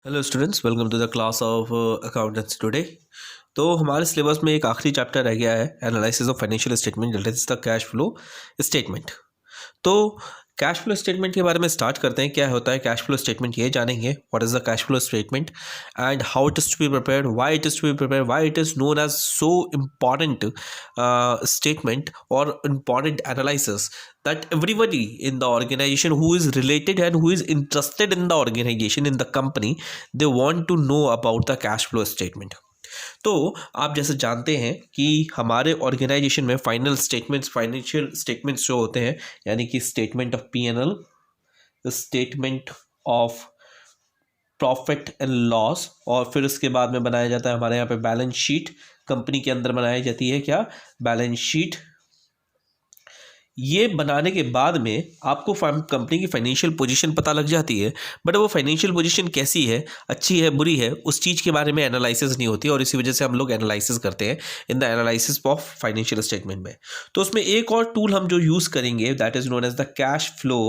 Hello students, welcome to the class of accountants today. तो हमारे syllabus में एक आखिरी चैप्टर रह गया है, analysis of financial statement, that is the cash flow statement. तो कैश फ्लो स्टेटमेंट के बारे में स्टार्ट करते हैं। क्या होता है कैश फ्लो स्टेटमेंट, ये जानेंगे what is the cash flow statement and how it is to be prepared, why it is to be prepared, why it is known as so important statement और important analysis that everybody in the organization who is related and who is interested in the organization, in the company, they want to know about the cash flow statement. तो आप जैसे जानते हैं कि हमारे organisation में financial statements जो होते हैं, यानी कि statement of P&L, statement of profit and loss, और फिर उसके बाद में बनाया जाता है हमारे यहाँ पे बैलेंस शीट। कंपनी के अंदर बनाई जाती है क्या, बैलेंस शीट। ये बनाने के बाद में आपको कंपनी की फाइनेंशियल पोजीशन पता लग जाती है, बट वो फाइनेंशियल पोजीशन कैसी है, अच्छी है, बुरी है, उस चीज़ के बारे में एनालिसिस नहीं होती, और इसी वजह से हम लोग एनालिसिस करते हैं in the analysis of financial statement में। तो उसमें एक और टूल हम जो यूज़ करेंगे, that is known as the cash flow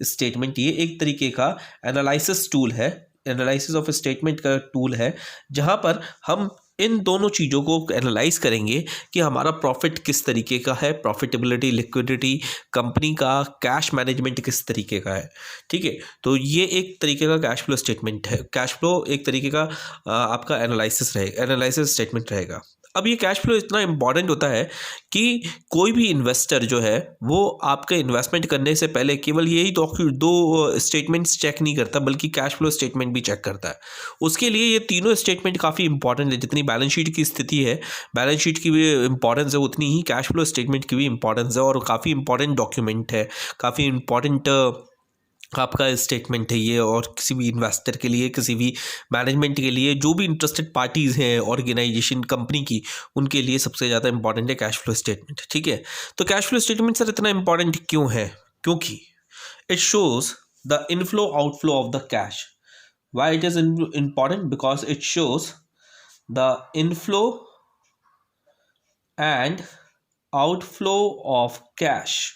statement. ये एक तरीके का एनालिसिस टूल है, एनालिसिस ऑफ स्टेटमेंट का टूल है, जहाँ पर हम इन दोनों चीज़ों को एनालाइज करेंगे कि हमारा प्रॉफिट किस तरीके का है, प्रॉफिटेबिलिटी, लिक्विडिटी, कंपनी का कैश मैनेजमेंट किस तरीके का है। ठीक है, तो ये एक तरीके का कैश फ्लो स्टेटमेंट है। कैश फ्लो एक तरीके का आपका एनालिसिस स्टेटमेंट रहेगा। अब ये कैश फ्लो इतना इम्पॉर्टेंट होता है कि कोई भी इन्वेस्टर जो है वो आपके इन्वेस्टमेंट करने से पहले केवल यही दो स्टेटमेंट्स चेक नहीं करता, बल्कि कैश फ्लो स्टेटमेंट भी चेक करता है। उसके लिए ये तीनों स्टेटमेंट काफ़ी इंपॉर्टेंट है। जितनी बैलेंस शीट की स्थिति है, बैलेंस शीट की भी इंपॉर्टेंस है, उतनी ही कैश फ्लो स्टेटमेंट की भी इंपॉर्टेंस है, और काफ़ी इंपॉर्टेंट डॉक्यूमेंट है, काफ़ी इंपॉर्टेंट आपका स्टेटमेंट है ये। और किसी भी इन्वेस्टर के लिए, किसी भी मैनेजमेंट के लिए, जो भी इंटरेस्टेड पार्टीज़ हैं ऑर्गेनाइजेशन कंपनी की, उनके लिए सबसे ज़्यादा इंपॉर्टेंट है कैश फ्लो स्टेटमेंट। ठीक है, तो कैश फ्लो स्टेटमेंट सर इतना इंपॉर्टेंट क्यों है? क्योंकि it shows the inflow outflow of the cash. Why it is important? Because it shows the inflow and outflow of cash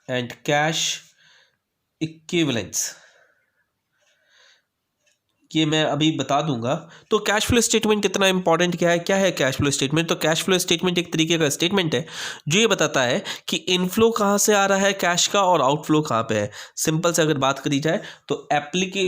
and cash equivalents. ये मैं अभी बता दूंगा। तो कैश फ्लो स्टेटमेंट कितना इंपॉर्टेंट क्या है कैश फ्लो स्टेटमेंट? तो कैश फ्लो स्टेटमेंट एक तरीके का स्टेटमेंट है जो ये बताता है कि इनफ्लो कहाँ से आ रहा है कैश का, और आउटफ्लो कहाँ पे है। सिंपल से अगर बात करी जाए तो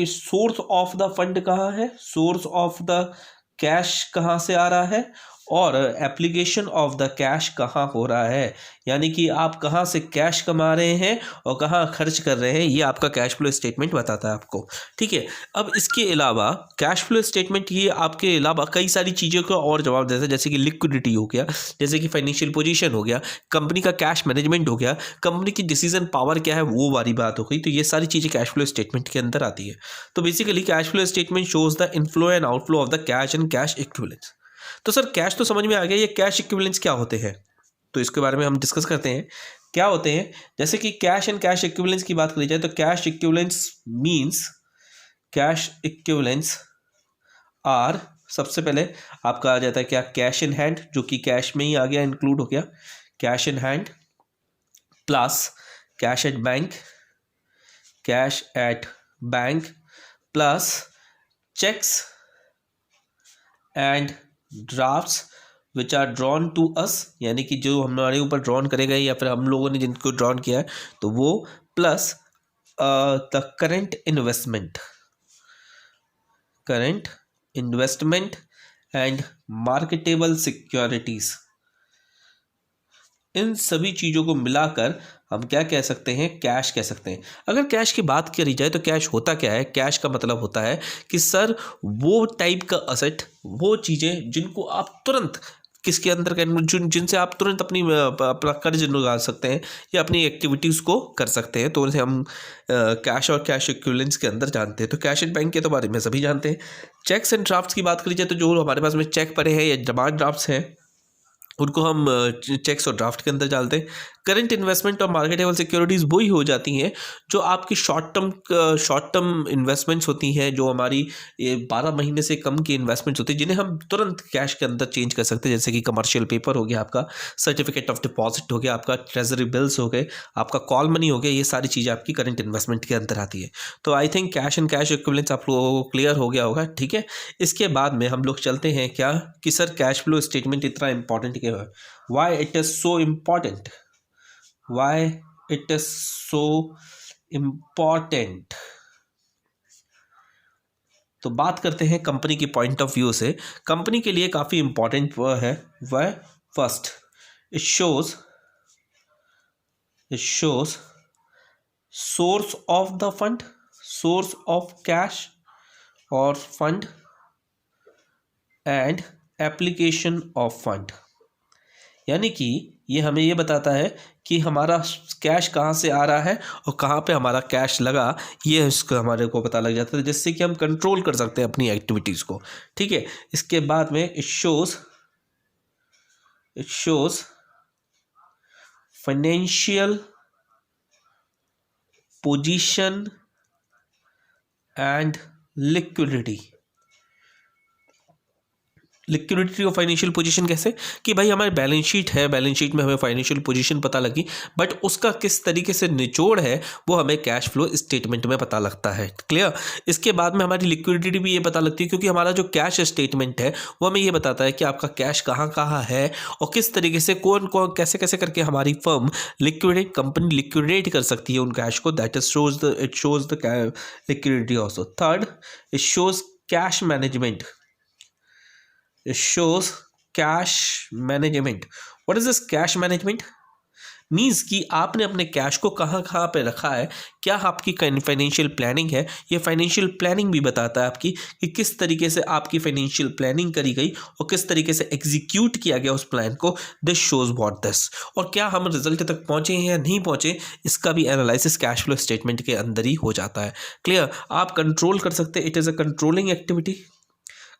सोर्स ऑफ द फंड कहाँ है, सोर्स ऑफ द कैश कहाँ से आ रहा है, और एप्लीकेशन ऑफ द कैश कहाँ हो रहा है, यानी कि आप कहाँ से कैश कमा रहे हैं और कहाँ खर्च कर रहे हैं, ये आपका कैश फ्लो स्टेटमेंट बताता है आपको। ठीक है, अब इसके अलावा कैश फ्लो स्टेटमेंट ये आपके अलावा कई सारी चीज़ों का और जवाब देता है, जैसे कि लिक्विडिटी हो गया, जैसे कि फाइनेंशियल पोजीशन हो गया, कंपनी का कैश मैनेजमेंट हो गया, कंपनी की डिसीजन पावर क्या है, वो वाली बात हो गई। तो ये सारी चीज़ें कैश फ्लो स्टेटमेंट के अंदर आती है। तो basically cash flow statement shows the inflow and outflow of the cash and cash equivalents. तो सर कैश तो समझ में आ गया, ये कैश इक्विवेलेंट्स क्या होते हैं? तो इसके बारे में हम डिस्कस करते हैं क्या होते हैं। जैसे कि कैश एंड कैश इक्विवेलेंट्स की बात करी जाए तो कैश इक्विवेलेंट्स आर, सबसे पहले आपका आ जाता है क्या, कैश इन हैंड, जो कि कैश में ही आ गया, इंक्लूड हो गया, cash in hand plus cash at bank plus cheques and drafts which are drawn to us, यानी कि जो हमारे ऊपर ड्रॉन करेगा या फिर हम लोगों ने जिनको ड्रॉन किया है, तो वो, plus the current investment and marketable securities. इन सभी चीज़ों को मिलाकर हम क्या कह सकते हैं, कैश कह सकते हैं। अगर कैश की बात करी जाए तो कैश होता क्या है? कैश का मतलब होता है कि सर वो टाइप का असेट, वो चीज़ें जिनको आप तुरंत किसके अंदर जिनसे आप तुरंत अपना कर्ज निकाल सकते हैं या अपनी एक्टिविटीज़ को कर सकते हैं, तो उसे हम कैश और कैश इक्विवेलेंट्स के अंदर जानते हैं। तो कैश एंड बैंक के तो बारे में सभी जानते हैं। चेक्स एंड ड्राफ्ट्स की बात करी जाए तो जो हमारे पास में चेक पड़े हैं या डिमांड ड्राफ्ट्स हैं, उनको हम चेक्स और ड्राफ्ट के अंदर डालते हैं। करंट इन्वेस्टमेंट और मार्केटेबल सिक्योरिटीज़ वही हो जाती हैं जो आपकी शॉर्ट टर्म इन्वेस्टमेंट्स होती हैं, जो हमारी 12 महीने से कम की इन्वेस्टमेंट्स होती हैं, जिन्हें हम तुरंत कैश के अंदर चेंज कर सकते हैं, जैसे कि कमर्शियल पेपर हो गया आपका, सर्टिफिकेट ऑफ डिपॉजिट हो गया आपका, ट्रेजरी बिल्स हो गए, आपका कॉल मनी हो गया, ये सारी चीज़ें आपकी करंट इन्वेस्टमेंट के अंदर आती है। तो I think cash and cash equivalents आप लोगों को क्लियर हो गया होगा, ठीक है। इसके बाद में हम लोग चलते हैं क्या कि सर कैश फ्लो स्टेटमेंट इतना इंपॉर्टेंट क्यों है, why it is so important, why it is so important. तो बात करते हैं कंपनी की पॉइंट ऑफ व्यू से। कंपनी के लिए काफ़ी इंपॉर्टेंट वह है, वह first it shows source of the fund, source of cash और fund and application of fund. यानी कि ये हमें ये बताता है कि हमारा कैश कहाँ से आ रहा है और कहाँ पे हमारा कैश लगा, ये इसको हमारे को पता लग जाता है, जिससे कि हम कंट्रोल कर सकते हैं अपनी एक्टिविटीज़ को, ठीक है। इसके बाद में it shows financial position and liquidity. Liquidity और फाइनेंशियल पोजीशन कैसे कि भाई हमारी बैलेंस शीट है, बैलेंस शीट में हमें फाइनेंशियल पोजीशन पता लगी, बट उसका किस तरीके से निचोड़ है वो हमें कैश फ्लो स्टेटमेंट में पता लगता है, क्लियर। इसके बाद में हमारी लिक्विडिटी भी ये पता लगती है, क्योंकि हमारा जो कैश स्टेटमेंट है वो हमें ये बताता है कि आपका कैश कहाँ कहाँ है और किस तरीके से कौन कौन कैसे कैसे करके हमारी फर्म कंपनी लिक्विडेट कर सकती है उन कैश को, that is it shows the liquidity also. Third, it shows cash management, it shows cash management. What is this cash management? Means कि आपने अपने कैश को कहाँ कहाँ पे रखा है, क्या आपकी फाइनेंशियल प्लानिंग है। ये फाइनेंशियल प्लानिंग भी बताता है आपकी कि किस तरीके से आपकी फाइनेंशियल प्लानिंग करी गई और किस तरीके से एग्जीक्यूट किया गया उस प्लान को। दिस शोज व्हाट दिस, और क्या हम रिजल्ट तक पहुँचे हैं या नहीं पहुँचे, इसका भी एनालिसिस कैश फ्लो स्टेटमेंट के अंदर ही हो जाता है, क्लियर। आप कंट्रोल कर सकते हैं, it is a controlling activity,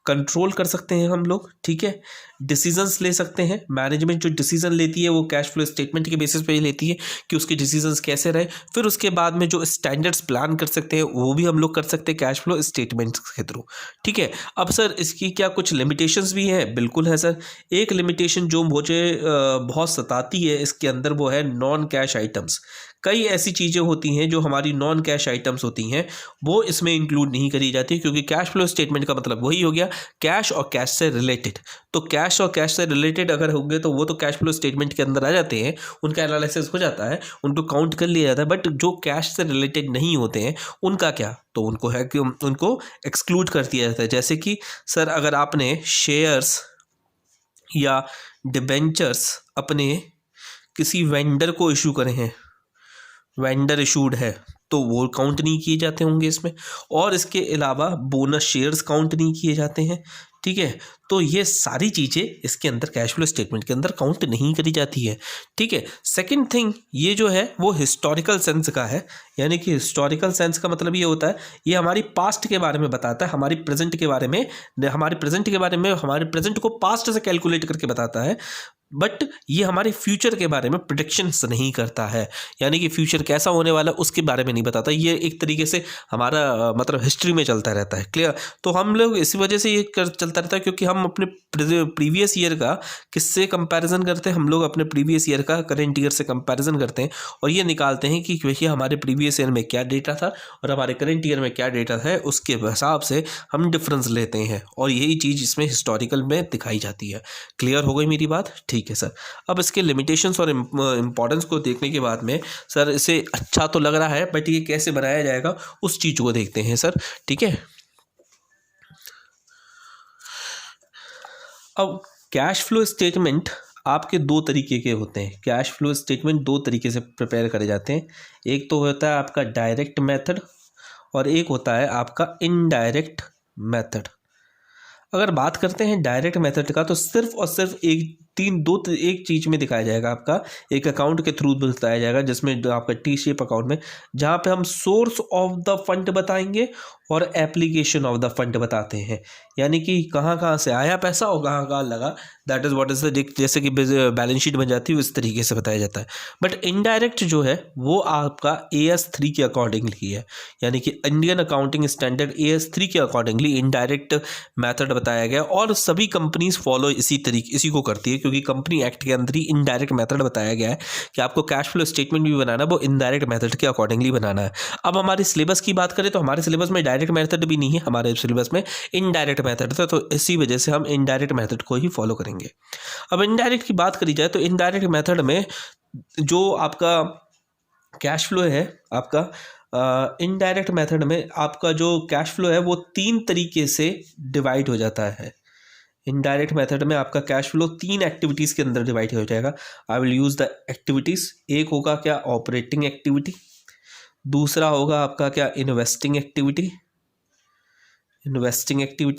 control कर सकते हैं हम लोग, ठीक है। डिसीजंस ले सकते हैं, मैनेजमेंट जो डिसीजन लेती है वो कैश फ्लो स्टेटमेंट के बेसिस पे ही लेती है कि उसके डिसीजंस कैसे रहे। फिर उसके बाद में जो स्टैंडर्ड्स प्लान कर सकते हैं वो भी हम लोग कर सकते हैं कैश फ्लो स्टेटमेंट के थ्रू, ठीक है। अब सर इसकी क्या कुछ लिमिटेशंस भी है? बिल्कुल है सर। एक लिमिटेशन जो मुझे बहुत सताती है इसके अंदर वो है नॉन कैश आइटम्स। कई ऐसी चीज़ें होती हैं जो हमारी नॉन कैश आइटम्स होती हैं वो इसमें इंक्लूड नहीं करी जाती, क्योंकि कैश फ्लो स्टेटमेंट का मतलब वही हो गया कैश और कैश से रिलेटेड। तो कैश और कैश से रिलेटेड अगर होंगे तो वो तो कैश फ्लो स्टेटमेंट के अंदर आ जाते हैं, उनका एनालिसिस हो जाता है, उनको काउंट कर लिया जाता है। बट जो कैश से रिलेटेड नहीं होते हैं उनका क्या, तो उनको है कि उनको एक्सक्लूड कर दिया जाता है। जैसे कि सर अगर आपने शेयर्स या डिबेंचर्स अपने किसी वेंडर को इशू करे हैं, वेंडर इशूड है, तो वो काउंट नहीं किए जाते होंगे इसमें। और इसके अलावा बोनस शेयर्स काउंट नहीं किए जाते हैं, ठीक है। तो ये सारी चीज़ें इसके अंदर कैश फ्लो स्टेटमेंट के अंदर काउंट नहीं करी जाती है, ठीक है। सेकंड थिंग ये जो है वो हिस्टोरिकल सेंस का है, यानी कि हिस्टोरिकल सेंस का मतलब ये होता है ये हमारी पास्ट के बारे में बताता है, हमारी प्रेजेंट के बारे में, हमारे प्रेजेंट को पास्ट से कैलकुलेट करके बताता है, बट ये हमारे फ्यूचर के बारे में प्रेडिक्शंस नहीं करता है, यानी कि फ्यूचर कैसा होने वाला उसके बारे में नहीं बताता। ये एक तरीके से हमारा मतलब हिस्ट्री में चलता रहता है, क्लियर। तो हम लोग इसी वजह से ये चलता रहता है क्योंकि हम अपने प्रीवियस ईयर का किससे कंपैरिजन करते हैं, हम लोग अपने प्रीवियस ईयर का करंट ईयर से कंपैरिजन करते हैं और ये निकालते हैं कि देखिए हमारे प्रीवियस ईयर में क्या डेटा था और हमारे करंट ईयर में क्या डेटा है, उसके हिसाब से हम डिफरेंस लेते हैं और यही चीज़ इसमें हिस्टोरिकल में दिखाई जाती है। क्लियर हो गई मेरी बात? ठीक है सर। अब इसके लिमिटेशंस और इम्पोर्टेंस को देखने के बाद में सर इसे अच्छा तो लग रहा है, बट ये कैसे बनाया जाएगा उस चीज़ को देखते हैं सर, ठीक है। अब कैश फ्लो स्टेटमेंट आपके दो तरीके के होते हैं। कैश फ्लो स्टेटमेंट दो तरीके से प्रिपेयर करे जाते हैं, एक तो होता है आपका डायरेक्ट मेथड और एक होता है आपका इनडायरेक्ट मेथड। अगर बात करते हैं डायरेक्ट मेथड का तो सिर्फ और सिर्फ एक एक चीज में दिखाया जाएगा आपका, एक अकाउंट के थ्रू बताया जाएगा जिसमें आपका टी शेप अकाउंट में, जहां पे हम सोर्स ऑफ द फंड बताएंगे और एप्लीकेशन ऑफ द फंड बताते हैं, यानी कि कहाँ कहाँ से आया पैसा और कहाँ कहाँ लगा। That is what is the, जैसे कि बैलेंस शीट बन जाती है उस तरीके से बताया जाता है। बट इनडायरेक्ट जो है वो आपका AS3 के अकॉर्डिंगली है, यानी कि इंडियन अकाउंटिंग स्टैंडर्ड AS3 के अकॉर्डिंगली इनडायरेक्ट मेथड बताया गया, और सभी कंपनीज फॉलो इसी को करती है, क्योंकि कंपनी एक्ट के अंदर ही इनडायरेक्ट मेथड बताया गया है कि आपको कैश फ्लो स्टेटमेंट भी बनाना है वो इनडायरेक्ट मेथड के अकॉर्डिंगली बनाना है। अब हमारे सिलेबस की बात करें तो हमारे सिलेबस में डायरेक्ट मेथड भी नहीं है, हमारे सिलेबस में इनडायरेक्ट मेथड था, तो इसी वजह से हम इनडायरेक्ट मेथड को ही फॉलो करेंगे। अब इनडायरेक्ट की बात करी जाए तो इनडायरेक्ट मेथड में जो आपका कैश फ्लो है, आपका इनडायरेक्ट मेथड में आपका जो कैश फ्लो है वो 3 तरीके से डिवाइड हो जाता है। इनडायरेक्ट मेथड में आपका कैश फ्लो 3 एक्टिविटीज़ के अंदर डिवाइड हो जाएगा। I will use the activities. एक होगा क्या, ऑपरेटिंग एक्टिविटी, दूसरा होगा आपका क्या, इन्वेस्टिंग एक्टिविटी,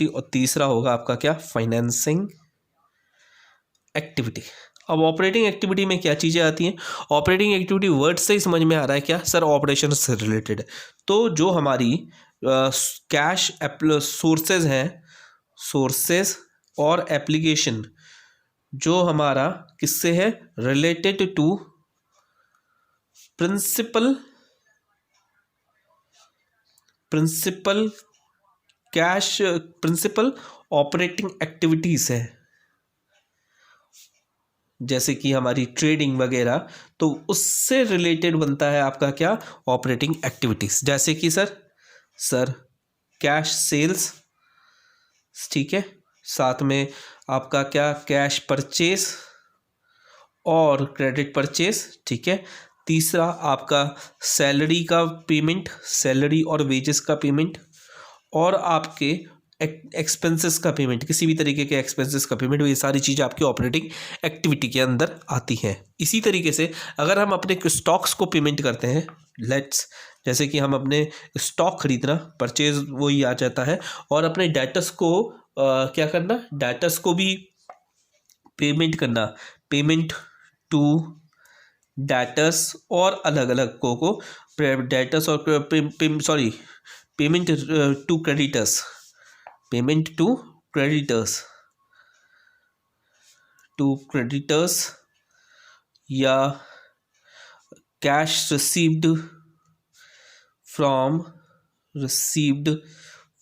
और तीसरा होगा आपका क्या, फाइनेंसिंग एक्टिविटी। अब ऑपरेटिंग एक्टिविटी में क्या चीज़ें आती हैं? ऑपरेटिंग एक्टिविटी वर्ड से ही समझ में आ रहा है क्या सर, ऑपरेशन से रिलेटेड। तो जो हमारी कैश सोर्सेज हैं, सोर्सेज और एप्लीकेशन जो हमारा किससे है, related to principal cash, principal operating activities है, जैसे कि हमारी ट्रेडिंग वगैरह, तो उससे रिलेटेड बनता है आपका क्या, ऑपरेटिंग एक्टिविटीज। जैसे कि सर कैश सेल्स, ठीक है, साथ में आपका क्या, कैश परचेज और क्रेडिट परचेज, ठीक है। तीसरा आपका सैलरी का पेमेंट, सैलरी और वेजेस का पेमेंट, और आपके एक्सपेंसेस का पेमेंट, किसी भी तरीके के एक्सपेंसेस का पेमेंट, ये सारी चीज़ें आपकी ऑपरेटिंग एक्टिविटी के अंदर आती हैं। इसी तरीके से अगर हम अपने स्टॉक्स को पेमेंट करते हैं, जैसे कि हम अपने स्टॉक खरीदना, परचेज वही आ जाता है, और अपने डेटर्स को क्या करना, डेटर्स को भी पेमेंट करना, पेमेंट टू डेटर्स और अलग अलग को डेटर्स और पेमेंट टू क्रेडिटर्स, या कैश रिसीव्ड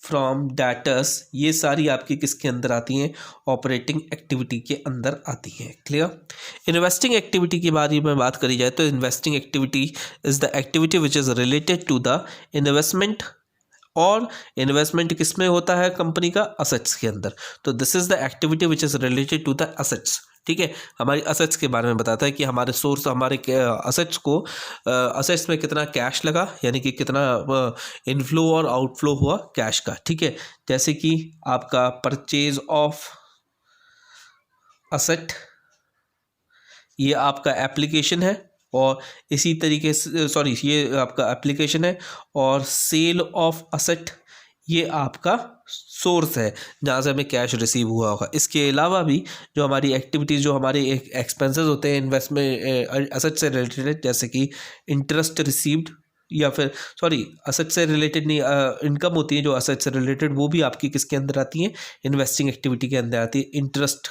फ्रॉम डेटर्स, ये सारी आपकी किसके अंदर आती हैं, ऑपरेटिंग एक्टिविटी के अंदर आती हैं। क्लियर। इन्वेस्टिंग एक्टिविटी के बारे में बात करी जाए तो investing activity is the activity which is related to the investment, और इन्वेस्टमेंट किसमें होता है, कंपनी का असेट्स के अंदर। तो this is the activity which is related to the assets, ठीक है। हमारी असेट्स के बारे में बताता है कि हमारे सोर्स, हमारे असेट्स को, असेट्स में कितना कैश लगा, यानी कि कितना इनफ्लो और आउटफ्लो हुआ कैश का, ठीक है। जैसे कि आपका परचेज ऑफ असेट, ये आपका एप्लीकेशन है, और इसी तरीके से ये आपका एप्लीकेशन है, और सेल ऑफ असेट ये आपका सोर्स है जहाँ से हमें कैश रिसीव हुआ होगा। इसके अलावा भी जो हमारी एक्टिविटीज़, जो हमारे एक्सपेंसेस होते हैं इन्वेस्टमेंट असेट से रिलेटेड, जैसे कि इंटरेस्ट रिसीव्ड, या फिर असेट से रिलेटेड नहीं, इनकम होती है जो असेट से रिलेटेड, वो भी आपकी किसके अंदर आती है, इन्वेस्टिंग एक्टिविटी के अंदर आती है। इंटरेस्ट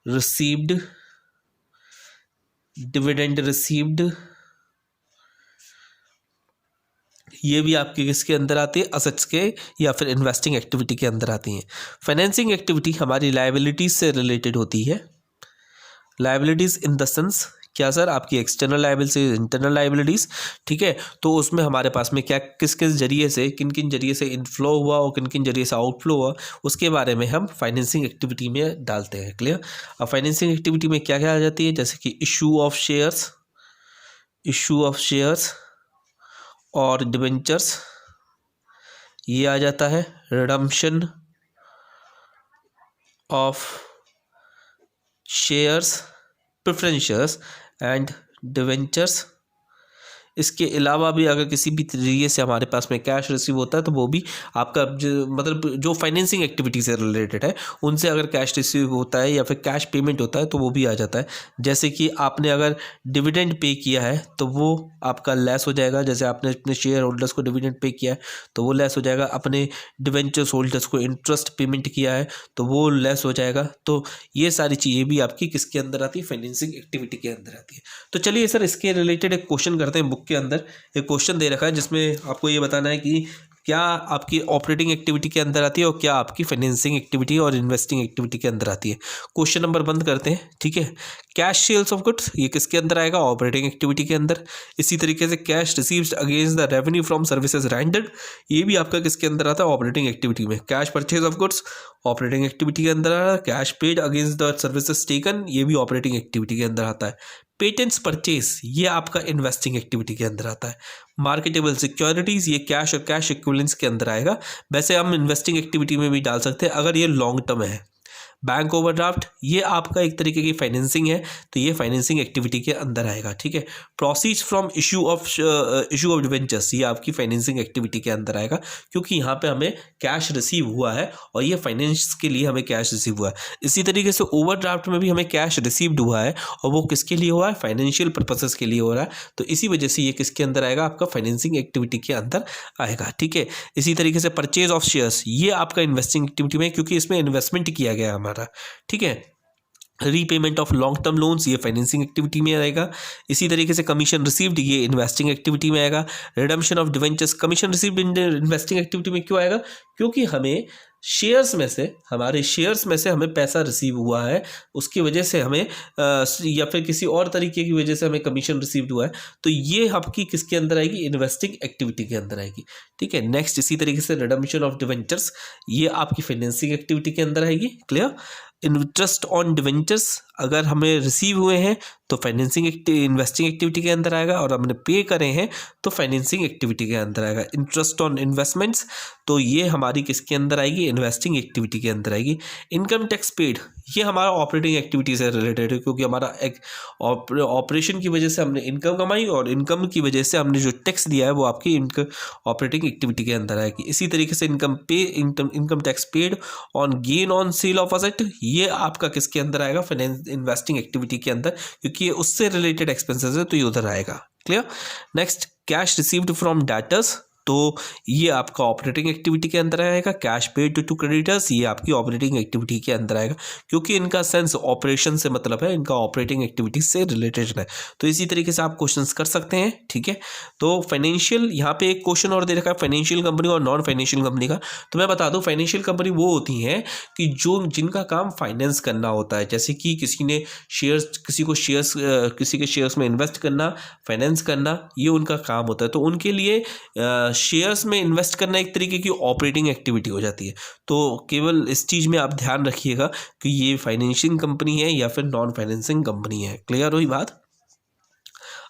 रिसीव्ड, डिविडेंड रिसीव्ड, ये भी आपके किसके अंदर आती है, असेट्स के या फिर इन्वेस्टिंग एक्टिविटी के अंदर आती हैं। फाइनेंसिंग एक्टिविटी हमारी लायबिलिटीज से रिलेटेड होती है। लायबिलिटीज इन द सेंस क्या सर, आपकी एक्सटर्नल लायबिलिटीज, इंटरनल लायबिलिटीज, ठीक है। तो उसमें हमारे पास में क्या, किस किस जरिए से, किन किन जरिए से इनफ्लो हुआ और किन किन जरिए से आउटफ्लो हुआ, उसके बारे में हम फाइनेंसिंग एक्टिविटी में डालते हैं। क्लियर। अब फाइनेंसिंग एक्टिविटी में क्या क्या आ जाती है, जैसे कि इशू ऑफ शेयर्स और डिबेंचर्स, ये आ जाता है। Redemption of shares, preference shares and debentures, इसके अलावा भी अगर किसी भी तरीके से हमारे पास में कैश रिसीव होता है तो वो भी आपका मतलब जो फाइनेंसिंग एक्टिविटी से रिलेटेड है उनसे अगर कैश रिसीव होता है या फिर कैश पेमेंट होता है तो वो भी आ जाता है। जैसे कि आपने अगर डिविडेंड पे किया है तो वो आपका लेस हो जाएगा। जैसे आपने अपने शेयर होल्डर्स को डिविडेंड पे किया है तो वो लेस हो जाएगा। अपने डिवेंचर्स होल्डर्स को इंटरेस्ट पेमेंट किया है तो वो लेस हो जाएगा। तो ये सारी चीज़ें भी आपकी किसके अंदर आती है, फाइनेंसिंग एक्टिविटी के अंदर आती है। तो चलिए सर इसके रिलेटेड एक क्वेश्चन करते हैं। बुक के अंदर एक क्वेश्चन दे रखा है जिसमें आपको ये बताना है कि क्या आपकी ऑपरेटिंग एक्टिविटी के अंदर आती है और क्या आपकी फाइनेंसिंग एक्टिविटी और इन्वेस्टिंग एक्टिविटी के अंदर आती है। क्वेश्चन नंबर बंद करते हैं, ठीक है। कैश सेल्स ऑफ गुड्स ये किसके अंदर आएगा, ऑपरेटिंग एक्टिविटी के अंदर। इसी तरीके से cash received against the revenue from services rendered ये भी आपका किसके अंदर आता है, ऑपरेटिंग एक्टिविटी में। Cash purchase of goods operating activity के अंदर आ रहा है। Cash paid against the services taken ये भी ऑपरेटिंग एक्टिविटी के अंदर आता है। पेटेंट्स परचेज ये आपका इन्वेस्टिंग एक्टिविटी के अंदर आता है। मार्केटेबल सिक्योरिटीज़ ये कैश और कैश इक्विवेलेंट्स के अंदर आएगा। वैसे हम इन्वेस्टिंग एक्टिविटी में भी डाल सकते हैं अगर ये लॉन्ग टर्म है। बैंक ओवरड्राफ्ट ये आपका एक तरीके की फाइनेंसिंग है तो ये फाइनेंसिंग एक्टिविटी के अंदर आएगा, ठीक है। Proceeds from issue of debentures ये आपकी फाइनेंसिंग एक्टिविटी के अंदर आएगा क्योंकि यहाँ पे हमें कैश रिसीव हुआ है और ये फाइनेंस के लिए हमें कैश रिसीव हुआ है। इसी तरीके से ओवरड्राफ्ट में भी हमें कैश रिसीव्ड हुआ है और वो किसके लिए हुआ है, फाइनेंशियल पर्पसेस के लिए हो रहा है। तो इसी वजह से ये किसके अंदर आएगा, आपका फाइनेंसिंग एक्टिविटी के अंदर आएगा, ठीक है। इसी तरीके से परचेज ऑफ शेयर्स ये आपका इन्वेस्टिंग एक्टिविटी में क्योंकि इसमें इन्वेस्टमेंट किया गया हमारा, ठीक है। Repayment of long term loans ये फाइनेंसिंग एक्टिविटी में आएगा। इसी तरीके से कमीशन रिसीव्ड ये इन्वेस्टिंग एक्टिविटी में आएगा। Redemption of debentures commission received investing activity में क्यों आएगा, क्योंकि हमें शेयर्स में से हमारे शेयर्स में से हमें पैसा रिसीव हुआ है उसकी वजह से हमें या फिर किसी और तरीके की वजह से हमें कमीशन रिसीव्ड हुआ है तो ये आपकी किसके अंदर आएगी, इन्वेस्टिंग एक्टिविटी के अंदर आएगी, ठीक है। नेक्स्ट इसी तरीके से रिडम्पशन ऑफ डिवेंचर्स ये आपकी फाइनेंसिंग एक्टिविटी के अंदर आएगी, क्लियर। इंटरेस्ट ऑन डिवेंचर्स अगर हमें रिसीव हुए हैं तो फाइनेंसिंग इन्वेस्टिंग एक्टिविटी के अंदर आएगा और हमने पे करे हैं तो फाइनेंसिंग एक्टिविटी के अंदर आएगा। इंटरेस्ट ऑन इन्वेस्टमेंट्स तो ये हमारी किसके अंदर आएगी, इन्वेस्टिंग एक्टिविटी के अंदर आएगी। इनकम टैक्स पेड ये हमारा ऑपरेटिंग एक्टिविटी से रिलेटेड है क्योंकि हमारा एक ऑपरेशन की वजह से हमने इनकम कमाई और इनकम की वजह से हमने जो टैक्स दिया है वो आपकी इनकम ऑपरेटिंग एक्टिविटी के अंदर आएगी। इसी तरीके से income tax paid on gain on sale of asset ये आपका किसके अंदर आएगा, फाइनेंस इन्वेस्टिंग एक्टिविटी के अंदर क्योंकि ये उससे रिलेटेड एक्सपेंसेस है तो ये उधर आएगा, clear. Next cash received from debtors तो ये आपका ऑपरेटिंग एक्टिविटी के अंदर आएगा। कैश पेड टू क्रेडिटर्स ये आपकी ऑपरेटिंग एक्टिविटी के अंदर आएगा क्योंकि इनका सेंस ऑपरेशन से मतलब है, इनका ऑपरेटिंग एक्टिविटी से रिलेटेड है। तो इसी तरीके से आप क्वेश्चंस कर सकते हैं, ठीक है। तो फाइनेंशियल यहाँ पे एक क्वेश्चन और दे रखा है फाइनेंशियल कंपनी और नॉन फाइनेंशियल कंपनी का। तो मैं बता दूं फाइनेंशियल कंपनी वो होती हैं कि जो जिनका काम फाइनेंस करना होता है, जैसे कि किसी ने शेयर्स किसी के शेयर्स में इन्वेस्ट करना, फाइनेंस करना ये उनका काम होता है। तो उनके लिए शेयर्स में इन्वेस्ट करना एक तरीके की ऑपरेटिंग एक्टिविटी हो जाती है। तो केवल इस चीज़ में आप ध्यान रखिएगा कि ये फाइनेंशियल कंपनी है या फिर नॉन फाइनेंसिंग कंपनी है, क्लियर हुई बात।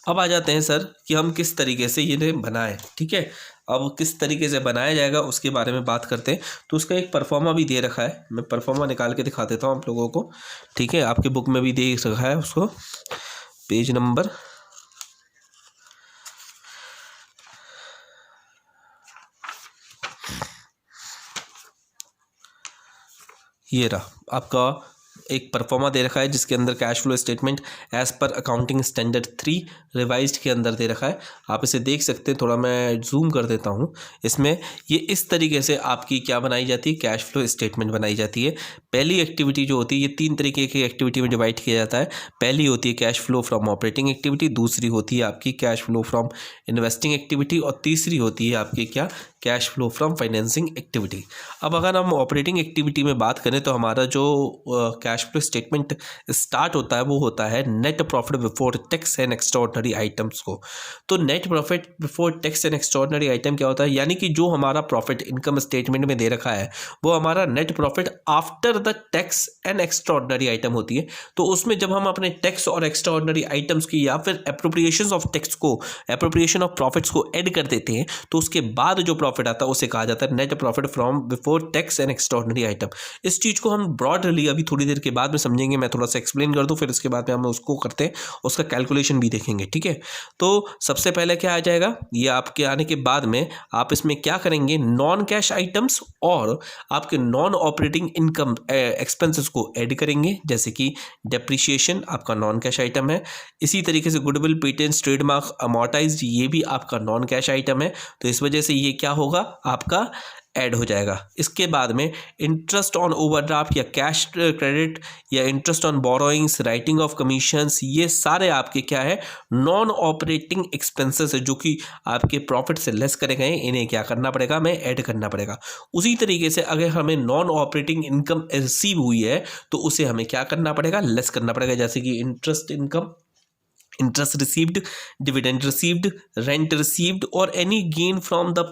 अब आ जाते हैं सर कि हम किस तरीके से ये बनाएं, ठीक है। अब किस तरीके से बनाया जाएगा उसके बारे में बात करते हैं। तो उसका एक परफॉर्मा भी दे रखा है, मैं परफॉर्मा निकाल के दिखा देता हूँ आप लोगों को, ठीक है। आपके बुक में भी दे रखा है उसको, पेज नंबर ये रहा आपका एक परफॉर्मा दे रखा है जिसके अंदर cash flow statement as per accounting standard 3 revised के अंदर दे रखा है। आप इसे देख सकते हैं, थोड़ा मैं जूम कर देता हूँ। इसमें ये इस तरीके से आपकी क्या बनाई जाती है, कैश फ्लो स्टेटमेंट बनाई जाती है। पहली एक्टिविटी जो होती है, ये 3 तरीके की एक्टिविटी में डिवाइड किया जाता है। पहली होती है cash flow from operating activity, दूसरी होती है आपकी cash flow from investing activity और तीसरी होती है आपकी क्या, cash flow from financing activity. अब अगर हम ऑपरेटिंग एक्टिविटी में बात करें तो हमारा जो कैश फ्लो स्टेटमेंट स्टार्ट होता है वो होता है net profit before tax and extraordinary items को। तो net profit before tax and extraordinary item क्या होता है, यानी कि जो हमारा प्रॉफिट इनकम स्टेटमेंट में दे रखा है वो हमारा net profit after the tax and extraordinary item होती है। तो उसमें जब हम अपने टैक्स और एक्स्ट्राऑर्डिनरी आइटम्स की या फिर एप्रोप्रिएशन ऑफ टैक्स को, एप्रोप्रिएशन ऑफ प्रॉफिट्स को ऐड कर देते हैं तो उसके बाद जो प्रॉफिट आता है उसे कहा जाता है net profit from before tax and extraordinary item. इस चीज़ को हम ब्रॉडली अभी थोड़ी देर के बाद में समझेंगे, मैं थोड़ा सा एक्सप्लेन कर दूँ, फिर इसके बाद में हम उसको करते हैं, उसका कैलकुलेशन भी देखेंगे, ठीक है। तो सबसे पहले क्या आ जाएगा, ये आपके आने के बाद में आप इसमें क्या करेंगे, नॉन कैश आइटम्स और आपके नॉन ऑपरेटिंग इनकम एक्सपेंसेस को ऐड करेंगे, जैसे कि डेप्रिसिएशन आपका नॉन कैश आइटम है। इसी तरीके से गुडविल, पेटेंट्स, ट्रेडमार्क, अमोर्टाइज्ड ये भी आपका नॉन कैश आइटम है, तो इस वजह से ये क्या होगा, आपका ऐड हो जाएगा। इसके बाद में इंटरेस्ट ऑन ओवरड्राफ्ट या कैश क्रेडिट या interest on borrowings, writing of commissions, ये सारे आपके क्या है, नॉन ऑपरेटिंग एक्सपेंसेस है, जो कि आपके प्रॉफिट से लेस करे गए, इन्हें क्या करना पड़ेगा, हमें ऐड करना पड़ेगा। उसी तरीके से अगर हमें नॉन ऑपरेटिंग इनकम रिसीव हुई है तो उसे हमें क्या करना पड़ेगा, लेस करना पड़ेगा, जैसे कि interest income, interest received, dividend received, rent received, or any gain from the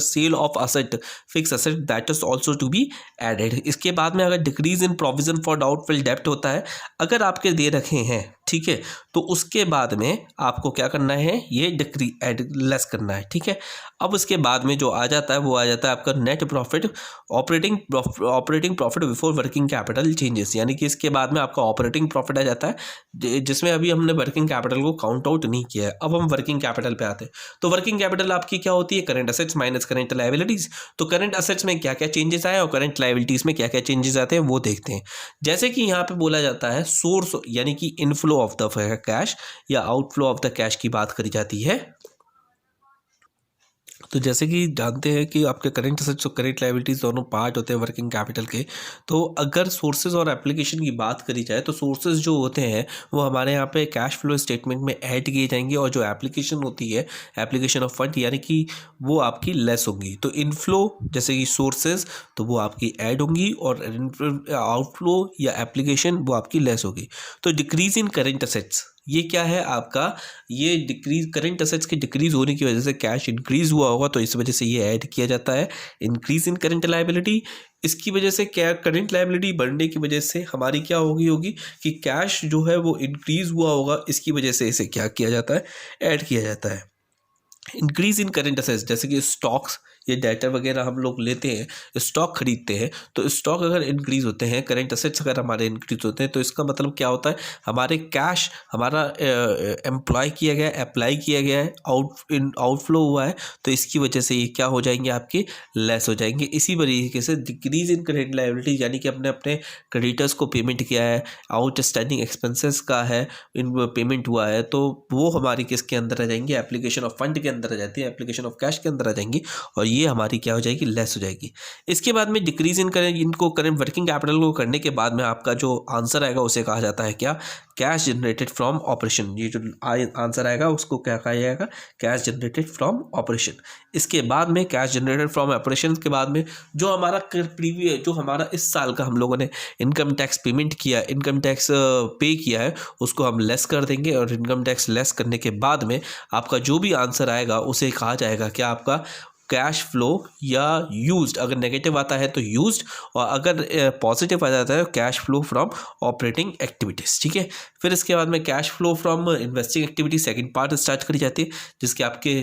sale of asset, fixed asset, that is also to be added। इसके बाद में अगर decrease in provision for doubtful debt होता है, अगर आपके दे रखे हैं, ठीक है, तो उसके बाद में आपको क्या करना है, ये डिक्री एड लेस करना है, ठीक है। अब उसके बाद में जो आ जाता है वो आ जाता है आपका net profit, operating profit before working capital changes, यानी कि इसके बाद में आपका ऑपरेटिंग प्रॉफिट आ जाता है, जिसमें अभी हमने वर्किंग कैपिटल को काउंट आउट नहीं किया है। अब हम वर्किंग कैपिटल पे आते हैं, तो वर्किंग कैपिटल आपकी क्या होती है, current assets minus current liabilities. तो करंट असेट्स में क्या क्या चेंजेस आए और करंट लायबिलिटीज में क्या क्या चेंजेस आते हैं वो देखते हैं। जैसे कि यहाँ पे बोला जाता है सोर्स, यानी कि इनफ्लो ऑफ द कैश या आउटफ्लो ऑफ द कैश की बात करी जाती है। तो जैसे कि जानते हैं कि आपके करंट असेट्स और करंट लायबिलिटीज दोनों पार्ट होते हैं वर्किंग कैपिटल के। तो अगर सोर्सेज और एप्लीकेशन की बात करी जाए तो सोर्सेज जो होते हैं वो हमारे यहाँ पे कैश फ्लो स्टेटमेंट में ऐड किए जाएंगे, और जो एप्लीकेशन होती है, एप्लीकेशन ऑफ फंड, यानी कि वो आपकी लेस होंगी। तो इनफ्लो जैसे कि सोर्सेज तो वो आपकी ऐड होंगी, और आउटफ्लो या एप्लीकेशन वो आपकी लेस होगी। तो डिक्रीज इन करंट असेट्स, ये क्या है आपका, ये डिक्रीज करंट असेट्स के डिक्रीज होने की वजह से कैश इंक्रीज हुआ होगा, तो इस वजह से ये ऐड किया जाता है। इंक्रीज इन करंट लायबिलिटी, इसकी वजह से क्या, करंट लायबिलिटी बढ़ने की वजह से हमारी क्या होगी कि कैश जो है वो इंक्रीज हुआ होगा, इसकी वजह से इसे क्या किया जाता है, ऐड किया जाता है। इंक्रीज इन करंट असेट्स, जैसे कि स्टॉक्स, ये डाटा वगैरह हम लोग लेते हैं, स्टॉक खरीदते हैं, तो स्टॉक अगर इंक्रीज होते हैं, करंट असेट्स अगर हमारे इंक्रीज होते हैं, तो इसका मतलब क्या होता है, हमारे कैश हमारा एम्प्लॉय किया गया, अप्लाई किया गया है, आउटफ्लो हुआ है, तो इसकी वजह से ये क्या हो जाएंगे, आपके लेस हो जाएंगे। इसी तरीके से डिक्रीज इन करंट लायबिलिटी, यानी कि अपने अपने क्रेडिटर्स को पेमेंट किया है, आउटस्टैंडिंग एक्सपेंसेस का है, इन पेमेंट हुआ है, तो वो हमारी किसके अंदर आ जाएंगी, एप्लीकेशन ऑफ फंड के अंदर आ जाती है, एप्लीकेशन ऑफ कैश के अंदर आ जाएंगी, और ये हमारी क्या हो जाएगी, लेस हो जाएगी। इसके बाद में डिक्रीज इन करें, इनको करंट वर्किंग कैपिटल को करने के बाद में आपका जो आंसर आएगा उसे कहा जाता है क्या, कैश जनरेटेड फ्रॉम ऑपरेशन। ये जो आंसर आएगा उसको क्या कहा जाएगा, कैश जनरेटेड फ्रॉम ऑपरेशन। इसके बाद में कैश जनरेटेड फ्रॉम ऑपरेशन के बाद में जो हमारा प्रीवियस, जो हमारा इस साल का हम लोगों ने इनकम टैक्स पेमेंट किया, इनकम टैक्स पे किया है, उसको हम लेस कर देंगे, और इनकम टैक्स लेस करने के बाद में आपका जो भी आंसर आएगा उसे कहा जाएगा क्या, आपका कैश फ्लो या यूज्ड। अगर नेगेटिव आता है तो यूज्ड, और अगर पॉजिटिव आ जाता है तो cash flow from operating activities, ठीक है। फिर इसके बाद में cash flow from investing activity second part start करी जाती है, जिसके आपके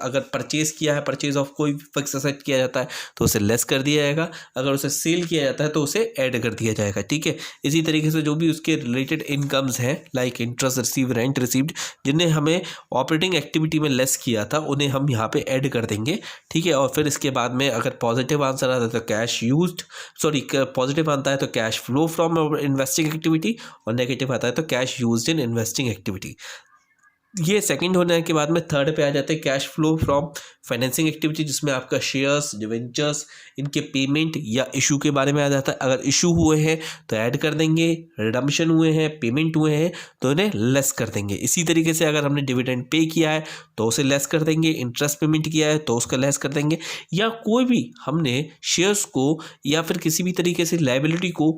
अगर परचेज किया है, परचेज ऑफ कोई फिक्स एसेट किया जाता है तो उसे लेस कर दिया जाएगा, अगर उसे सेल किया जाता है तो उसे ऐड कर दिया जाएगा, ठीक है। इसी तरीके से जो भी उसके रिलेटेड इनकम्स हैं, like interest receive, rent received, जिन्हें हमें ऑपरेटिंग एक्टिविटी में लेस किया था, उन्हें हम यहाँ पे ऐड कर देंगे, ठीक है। और फिर इसके बाद में अगर पॉजिटिव आंसर आता है तो कैश यूज्ड, सॉरी पॉजिटिव आता है तो cash flow from investing activity, और नेगेटिव आता है तो cash used in investing activity. ये सेकंड होने के बाद में थर्ड पे आ जाते हैं cash flow from financing activity, जिसमें आपका शेयर्स, डिवेंचर्स, इनके पेमेंट या इशू के बारे में आ जाता है। अगर इशू हुए हैं तो ऐड कर देंगे, रिडम्पशन हुए हैं, पेमेंट हुए हैं तो इन्हें लेस कर देंगे। इसी तरीके से अगर हमने डिविडेंड पे किया है तो उसे लेस कर देंगे, इंटरेस्ट पेमेंट किया है तो उसका लेस कर देंगे, या कोई भी हमने शेयर्स को या फिर किसी भी तरीके से लायबिलिटी को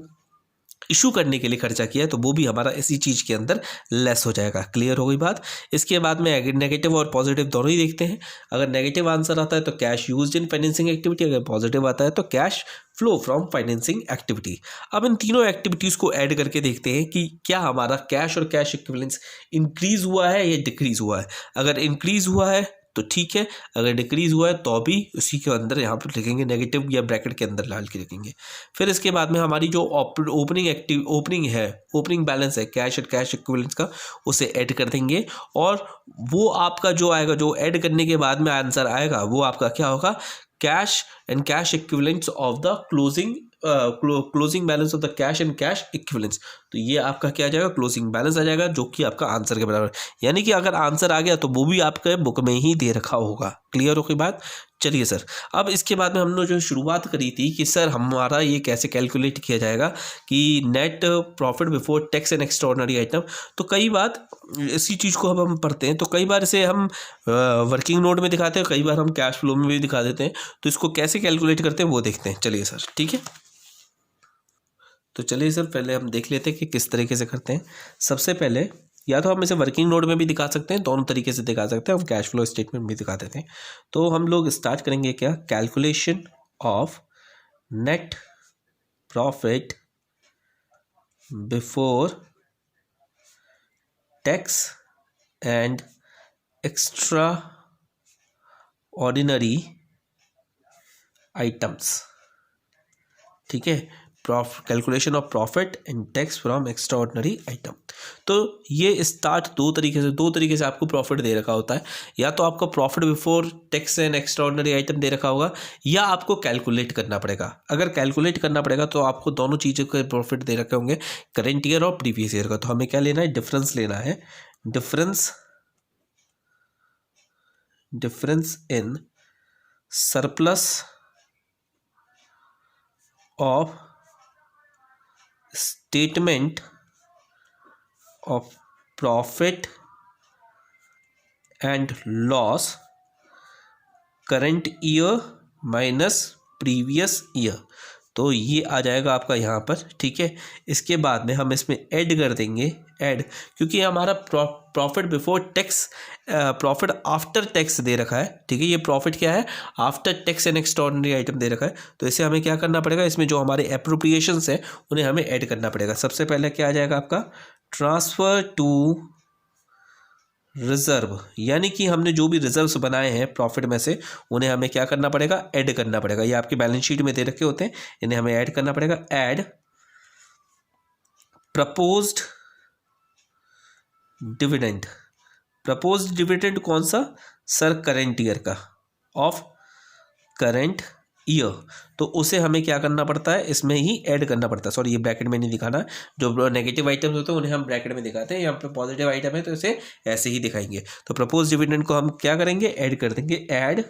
इशू करने के लिए खर्चा किया है तो वो भी हमारा इसी चीज़ के अंदर लेस हो जाएगा। क्लियर हो गई बात। इसके बाद में नेगेटिव और पॉजिटिव दोनों ही देखते हैं। अगर नेगेटिव आंसर आता है तो cash used in financing activity, अगर पॉजिटिव आता है तो cash flow from financing activity. अब इन तीनों एक्टिविटीज़ को ऐड करके देखते हैं कि क्या हमारा कैश और कैश इक्विवेलेंस इंक्रीज हुआ है या डिक्रीज हुआ है। अगर इंक्रीज हुआ है तो ठीक है, अगर डिक्रीज़ हुआ है तो भी उसी के अंदर यहाँ पर लिखेंगे नेगेटिव या ब्रैकेट के अंदर डाल के लिखेंगे। फिर इसके बाद में हमारी जो ओपनिंग बैलेंस है कैश और कैश इक्विवेलेंट्स का, उसे ऐड कर देंगे और वो आपका जो आएगा, जो ऐड करने के बाद में आंसर आएगा वो आपका क्या होगा, cash and cash equivalents of the closing balance of the cash and cash equivalents. तो ये आपका क्या आ जाएगा, क्लोजिंग बैलेंस आ जाएगा, जो कि आपका आंसर के बराबर। यानी कि अगर आंसर आ गया तो वो भी आपके बुक में ही दे रखा होगा। क्लियर हो गई बात। चलिए सर, अब इसके बाद में हमने जो शुरुआत करी थी कि सर हमारा ये कैसे कैलकुलेट किया जाएगा कि net profit before tax and extraordinary item. तो कई बार इसी चीज़ को हम पढ़ते हैं, तो कई बार इसे हम वर्किंग नोट में दिखाते हैं, कई बार हम कैश फ्लो में भी दिखा देते हैं। तो इसको कैसे कैलकुलेट करते हैं वो देखते हैं। चलिए सर, ठीक है। तो चलिए सर, पहले हम देख लेते हैं कि किस तरीके से करते हैं। सबसे पहले या तो हम इसे वर्किंग नोट में भी दिखा सकते हैं, दोनों तरीके से दिखा सकते हैं, हम कैश फ्लो स्टेटमेंट भी दिखा देते हैं। तो हम लोग स्टार्ट करेंगे क्या, calculation of net profit before tax and extraordinary items. ठीक है, calculation of profit and tax from extra ordinary item. तो ये स्टार्ट दो तरीके से आपको प्रॉफिट दे रखा होता है। या तो आपका profit before tax and extraordinary item दे रखा होगा, या आपको कैलकुलेट करना पड़ेगा। अगर कैलकुलेट करना पड़ेगा तो आपको दोनों चीज़ों के प्रॉफिट दे रखे होंगे, करेंट ईयर और प्रीवियस ईयर का। तो हमें क्या लेना है, डिफरेंस लेना है। Difference in surplus of statement of profit and loss current year minus previous year. तो ये आ जाएगा आपका यहाँ पर। ठीक है, इसके बाद में हम इसमें ऐड कर देंगे, क्योंकि हमारा profit before tax, profit after tax दे रखा है। ठीक है, ये प्रॉफिट क्या है, after tax and extraordinary item दे रखा है। तो इसे हमें क्या करना पड़ेगा, इसमें जो हमारे एप्रोप्रिएशंस है उन्हें हमें ऐड करना पड़ेगा। सबसे पहले क्या आ जाएगा आपका, ट्रांसफर टू रिजर्व, यानी कि हमने जो भी रिजर्व्स बनाए हैं प्रॉफिट में से, उन्हें हमें क्या करना पड़ेगा, ऐड करना पड़ेगा। ये आपके बैलेंस शीट में दे रखे होते हैं, इन्हें हमें ऐड करना पड़ेगा। Add proposed dividend. Proposed dividend कौन सा, सर करेंट ईयर का, ऑफ करेंट ईयर। तो उसे हमें क्या करना पड़ता है, इसमें ही ऐड करना पड़ता है। सॉरी, ये ब्रैकेट में नहीं दिखाना, जो नेगेटिव आइटम्स होते हैं उन्हें हम ब्रैकेट में दिखाते हैं, यहाँ पे पॉजिटिव आइटम है तो इसे ऐसे ही दिखाएंगे। तो प्रपोज डिविडेंड को हम क्या करेंगे, ऐड कर देंगे, ऐड।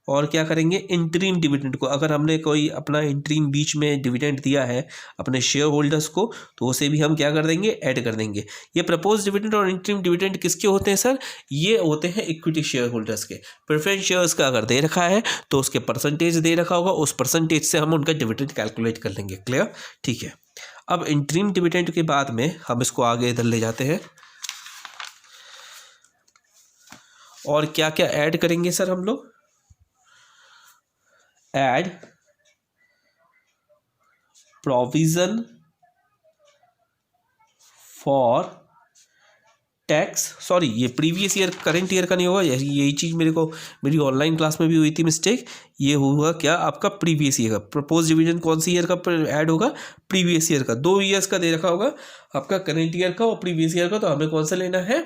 और क्या करेंगे, इंटरिम डिविडेंड को, अगर हमने कोई अपना इंटरिम बीच में डिविडेंड दिया है अपने शेयर होल्डर्स को, तो उसे भी हम क्या कर देंगे, ऐड कर देंगे। ये प्रपोज डिविडेंड और इंटरिम डिविडेंड किसके होते हैं सर, ये होते हैं इक्विटी शेयर होल्डर्स के। प्रेफरेंस शेयर्स का अगर दे रखा है तो उसके परसेंटेज दे रखा होगा, उस परसेंटेज से हम उनका डिविडेंड कैलकुलेट कर लेंगे। क्लियर, ठीक है। अब इंटरिम डिविडेंड के बाद में हम इसको आगे इधर ले जाते हैं, और क्या क्या ऐड करेंगे सर हम लोग, add provision for tax. Sorry, ये प्रीवियस ईयर करेंट ईयर का नहीं होगा, यही चीज़ मेरी ऑनलाइन क्लास में भी हुई थी मिस्टेक। ये होगा क्या आपका, प्रीवियस ईयर का। प्रपोज डिविजन कौन सी ईयर का ऐड होगा, प्रीवियस ईयर का। 2 ईयर्स का दे रखा होगा आपका, करेंट ईयर का और प्रीवियस ईयर का। तो हमें कौन सा लेना है,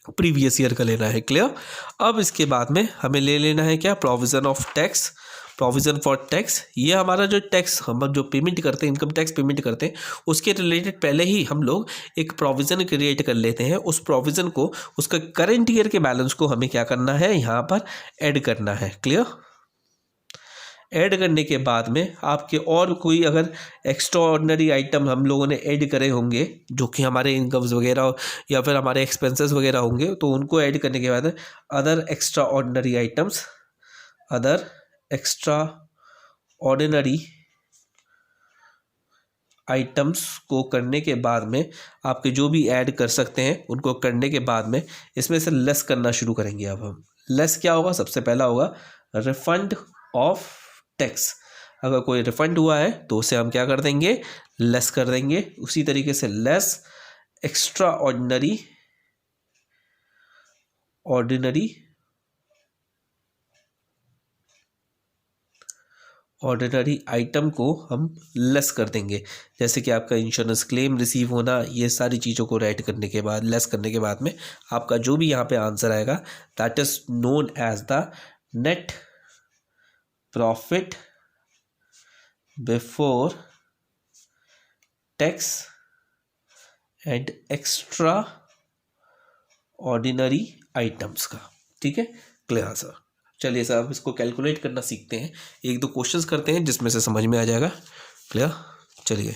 प्रीवियस ईयर का लेना है। क्लियर। अब इसके बाद में हमें ले लेना है क्या, provision of tax, provision for tax. ये हमारा जो टैक्स हम जो पेमेंट करते हैं, इनकम टैक्स पेमेंट करते हैं, उसके रिलेटेड पहले ही हम लोग एक प्रोविज़न क्रिएट कर लेते हैं। उस प्रोविज़न को, उसका करंट ईयर के बैलेंस को हमें क्या करना है, यहाँ पर ऐड करना है। क्लियर। ऐड करने के बाद में आपके और कोई अगर एक्स्ट्रा ऑर्डिनरी आइटम हम लोगों ने ऐड करे होंगे, जो कि हमारे इनकम्स वगैरह या फिर हमारे एक्सपेंसेस वगैरह होंगे, तो उनको ऐड करने के बाद other extra ordinary items, other extra ordinary items को करने के बाद में आपके जो भी ऐड कर सकते हैं, उनको करने के बाद में इसमें से लेस करना शुरू करेंगे। अब हम लेस क्या होगा, सबसे पहला होगा रिफंड ऑफ टैक्स। अगर कोई रिफंड हुआ है तो उसे हम क्या कर देंगे, लेस कर देंगे। उसी तरीके से less extra ordinary ordinary item को हम लेस कर देंगे, जैसे कि आपका इंश्योरेंस क्लेम रिसीव होना, ये सारी चीज़ों को राइट करने के बाद, लेस करने के बाद में आपका जो भी यहाँ पे आंसर आएगा that is known as the net profit before tax and extraordinary items का। ठीक है, क्लियर सर। चलिए सर अब इसको कैलकुलेट करना सीखते हैं, एक दो क्वेश्चंस करते हैं जिसमें से समझ में आ जाएगा। क्लियर, चलिए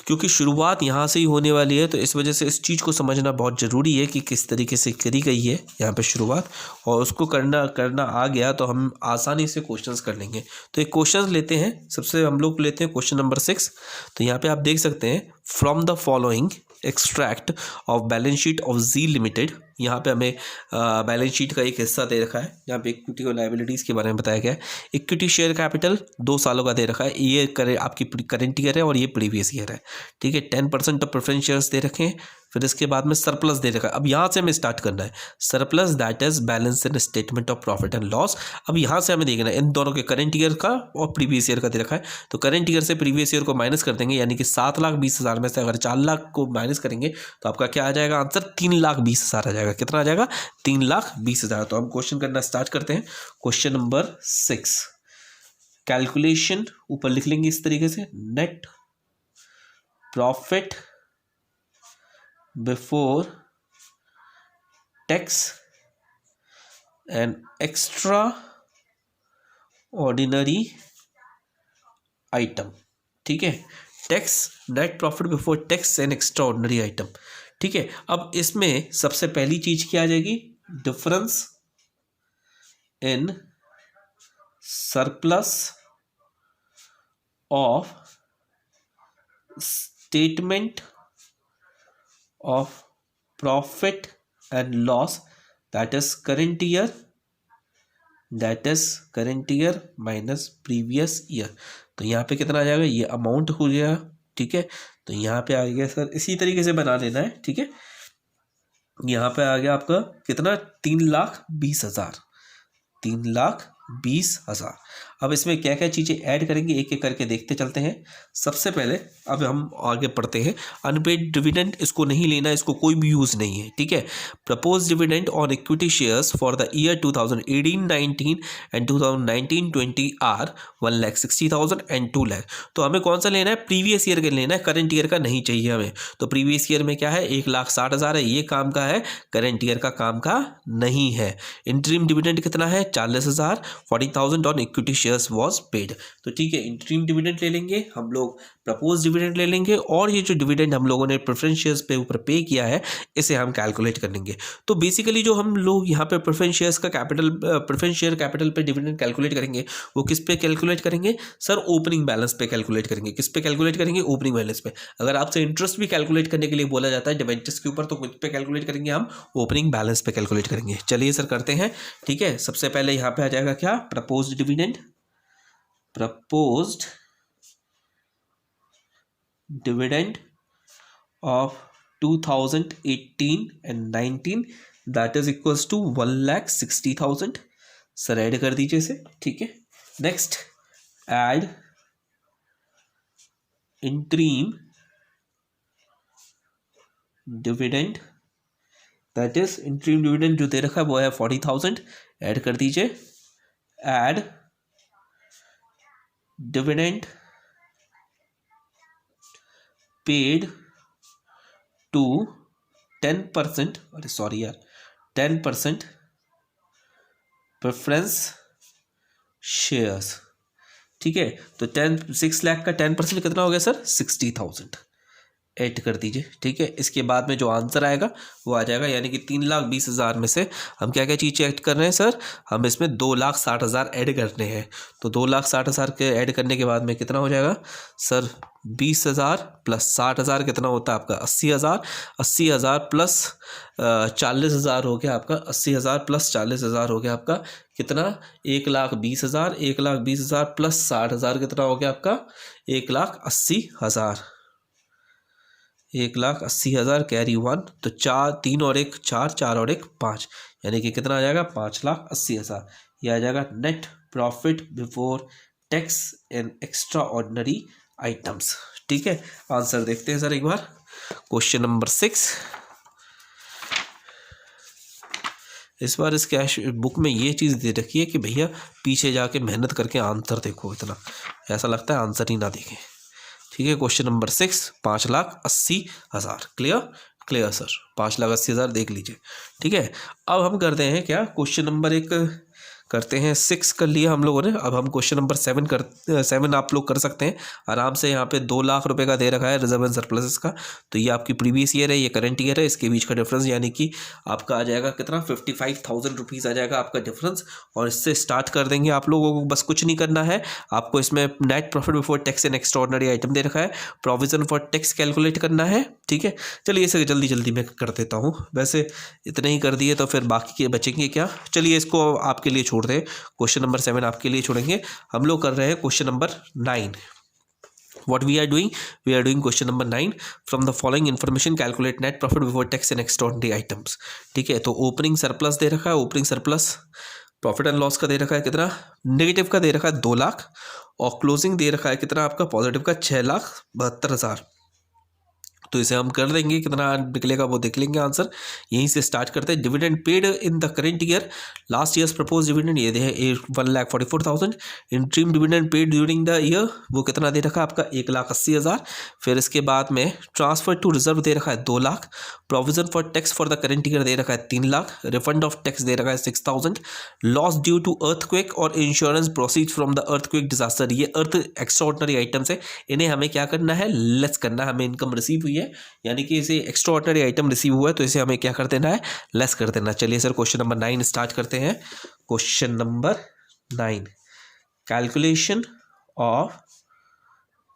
क्योंकि शुरुआत यहाँ से ही होने वाली है तो इस वजह से इस चीज़ को समझना बहुत ज़रूरी है कि किस तरीके से करी गई है यहाँ पे शुरुआत, और उसको करना आ गया तो हम आसानी से क्वेश्चंस कर लेंगे। तो एक क्वेश्चन लेते हैं, सबसे हम लोग लेते हैं क्वेश्चन नंबर 6। तो यहाँ पे आप देख सकते हैं from the following extract of balance sheet of G limited. यहाँ पे हमें बैलेंस शीट का एक हिस्सा दे रखा है, यहाँ पे इक्विटी और लायबिलिटीज़ के बारे में बताया गया है। इक्विटी शेयर कैपिटल 2 सालों का दे रखा है, ये आपकी करेंट ईयर है और ये प्रीवियस ईयर है। ठीक है, 10% ऑफ प्रेफरेंस शेयर्स दे रखे हैं। फिर इसके बाद में सरप्लस दे रखा है। अब यहाँ से हमें स्टार्ट करना है, surplus that is balance in statement of profit and loss. अब यहाँ से हमें देखना है इन दोनों के करेंट ईयर का और प्रीवियस ईयर का दे रखा है। तो करेंट ईयर से प्रीवियस ईयर को माइनस कर देंगे, यानी कि 7,20,000 में से अगर 4 लाख को माइनस करेंगे तो आपका क्या आ जाएगा आंसर, 3,20,000 आ जाएगा। कितना आ जाएगा, 3,20,000। तो हम क्वेश्चन करना स्टार्ट करते हैं। क्वेश्चन नंबर 6, कैलकुलेशन ऊपर लिख लेंगे इस तरीके से, net profit before tax and extraordinary item. ठीक है, tax, net profit before tax and extraordinary item. ठीक है, अब इसमें सबसे पहली चीज क्या आ जाएगी, difference in surplus of statement of profit and loss that is current year minus previous year। तो यहाँ पे कितना आ जाएगा, ये अमाउंट हो गया। ठीक है, तो यहाँ पे आ गया सर, इसी तरीके से बना लेना है। ठीक है, यहाँ पे आ गया आपका कितना, 3,20,000, 3,20,000। अब इसमें क्या क्या चीज़ें ऐड करेंगे एक एक करके देखते चलते हैं। सबसे पहले अब हम आगे पढ़ते हैं, अनपेड डिविडेंड इसको नहीं लेना, इसको कोई भी यूज़ नहीं है। ठीक है, propose dividend on equity shares for the year 2018-19 and 2019-20 are 1,60,000 and 2 lakh. तो हमें कौन सा लेना है, प्रीवियस ईयर का लेना है, करंट ईयर का नहीं चाहिए हमें। तो प्रीवियस ईयर में क्या है, 1,60,000 है, ये काम का है, करंट ईयर का काम का नहीं है। इंटरिम डिविडेंड कितना है, 40,000, 40,000 on equity shares was paid. तो ठीक है, इंटरिम डिविडेंड ले लेंगे हम लोग, प्रपोज डिविडेंड ले लेंगे, और ये जो डिविडेंड हम लोगों ने प्रेफरेंस शेयर्स पे ऊपर पे किया है इसे हम कैलकुलेट कर लेंगे। तो बेसिकली जो हम लोग यहाँ पे प्रेफरेंस शेयर्स का कैपिटल, प्रेफरेंस शेयर कैपिटल पे डिविडेंड कैलकुलेट करेंगे, वो किस पे कैलकुलेट करेंगे सर, ओपनिंग बैलेंस पे कैलकुलेट करेंगे। किस पे कैलकुलेट करेंगे, ओपनिंग बैलेंस पे। अगर आपसे इंटरेस्ट भी कैलकुलेट करने के लिए बोला जाता है डिवेंचर्स के ऊपर, तो किस पे कैलकुलेट करेंगे हम, ओपनिंग बैलेंस पे कैलकुलेट करेंगे। चलिए सर करते हैं। ठीक है, सबसे पहले यहाँ पे आ जाएगा क्या, proposed dividend, proposed dividend of 2018 and 19 that is equals to 1,60,000। Sir add कर दीजिए इसे। ठीक है, next add interim dividend, that is interim dividend जो दे रखा है वो है 40,000, ऐड कर दीजिए। ऐड dividend paid to 10%, अरे सॉरी यार, 10% प्रेफरेंस शेयर्स। ठीक है, तो 6 लाख का 10% कितना हो गया सर, 60,000, ऐड कर दीजिए। ठीक है, इसके बाद में जो आंसर आएगा वो आ जाएगा, यानी कि 3,20,000 में से हम क्या क्या चीज़ ऐड कर रहे हैं सर, हम इसमें 2,60,000 ऐड करने हैं। तो 2,60,000 के ऐड करने के बाद में कितना हो जाएगा सर, 20,000 प्लस 60,000 कितना होता है आपका, 80,000, 80,000 प्लस 40,000 हो गया आपका, 80,000 प्लस 40,000 हो गया आपका कितना, 1,20,000, 1,20,000 प्लस 60,000 कितना हो गया आपका, 1,80,000, 1,80,000 कैरी 1, तो 4, 3 और 1 4, 4 और 1 5, यानी कि कितना आ जाएगा, 5,80,000। यह आ जाएगा net profit before tax and extraordinary items. ठीक है, आंसर देखते हैं सर एक बार। क्वेश्चन नंबर 6, इस बार इस कैश बुक में ये चीज़ दे रखी है कि भैया पीछे जाके मेहनत करके आंसर देखो, इतना ऐसा लगता है आंसर ही ना देखें। ठीक है, question number 6, 5,80,000। Clear? Clear sir, 5,80,000 देख लीजिए। ठीक है, अब हम करते हैं क्या, क्वेश्चन नंबर 1 करते हैं। 6 कर लिया हम लोगों ने, अब हम क्वेश्चन नंबर 7 आप लोग कर सकते हैं आराम से। यहाँ पे 2 लाख रुपए का दे रखा है रिजर्व एंड सरप्लस का, तो ये आपकी प्रीवियस ईयर है, ये करंट ईयर है, इसके बीच का डिफरेंस यानी कि आपका आ जाएगा कितना, 55,000 रुपीज़ आ जाएगा आपका डिफरेंस। और इससे स्टार्ट कर देंगे। आप लोगों को बस कुछ नहीं करना है, आपको इसमें net profit before tax and extraordinary item दे रखा है, प्रोविजन फॉर टैक्स कैलकुलेट करना है। ठीक है, चलिए इसे जल्दी जल्दी मैं कर देता हूँ। वैसे इतने ही कर दिए तो फिर बाकी के बचेंगे क्या, चलिए इसको आपके लिए छोड़ दें। क्वेश्चन नंबर 7 आपके लिए छोड़ेंगे। हम लोग कर रहे हैं question number 9। What we are doing? We are doing question number 9. From the following information, calculate net profit before tax and extraordinary items. ठीक है, तो ओपनिंग सरप्लस दे रखा है, opening surplus profit and loss का दे रखा है कितना, नेगेटिव का दे रखा है 2 लाख, और क्लोजिंग दे रखा है कितना आपका, पॉजिटिव का 6,72,000। तो इसे हम कर देंगे, कितना निकलेगा वो देख लेंगे आंसर। यहीं से स्टार्ट करते हैं। Dividend paid in the current year, last years propose dividend ये दे है 1,44,000। Interim dividend paid during the year वो कितना दे रखा है आपका, 1,80,000। फिर इसके बाद में ट्रांसफर टू रिजर्व दे रखा है 2 lakh, provision for tax for the current year दे रखा है 3 लाख, रिफंड ऑफ टैक्स दे रखा है 6,000, लॉस ड्यू टू अर्थक्वेक और insurance proceed from the earthquake disaster. ये अर्थ एक्स्ट्राऑर्डिनरी आइटम्स है, इन्हें हमें क्या करना है, लेस करना है। हमें इनकम रिसीव हुई है, यानी कि इसे एक्स्ट्रा ऑर्डिनरी आइटम रिसीव हुआ है, तो इसे हमें क्या कर देना है, लेस कर देना। चलिए सर क्वेश्चन नंबर 9 स्टार्ट करते हैं। Question number 9, calculation of